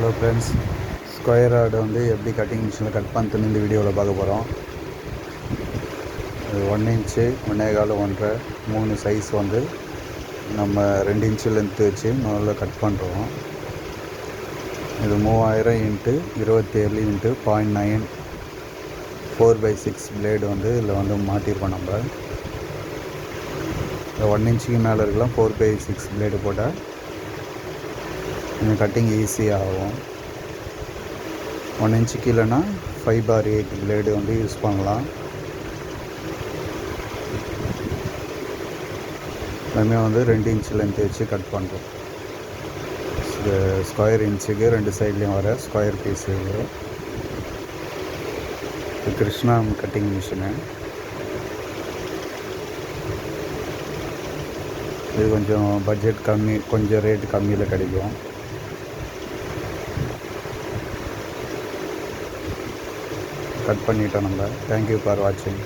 Hello friends, square rod வந்து எப்படி cutting மிஷினில் கட் பண்ணுறதுன்னு இந்த வீடியோவில் பார்க்க போகிறோம். இது 1 இன்ச்சு 1.25 1.5 3 சைஸ் வந்து நம்ம 2 இன்ச்சு லென்த்து வச்சு முதல்ல கட் பண்ணுறோம். இது 3000 இன்ட்டு 27 இன்ட்டு 0.9 4/6 பிளேடு வந்து இதில் வந்து மாட்டியிருக்கோம். நம்ம 1 இன்ச்சுக்கு மேலே இருக்கலாம் 4/6 பிளேடு போட்டால் கொஞ்சம் கட்டிங் ஈஸியாக ஆகும். 1 இன்ச்சு கீழேனா 5/8 பிளேடு வந்து யூஸ் பண்ணலாம். எல்லாமே வந்து 2 இன்ச்சு லென்த் வச்சு கட் பண்ணுறோம். ஸ்கொயர் இன்ச்சுக்கு 2 சைட்லேயும் வர ஸ்கொயர் பீஸ் இது கிருஷ்ணா கட்டிங் மிஷினு. இது கொஞ்சம் பட்ஜெட் கம்மி, கொஞ்சம் ரேட் கம்மியில் கிடைக்கும். கட் பண்ணிட்டோம் நம்ம. தேங்க்யூ ஃபார் வாட்சிங்.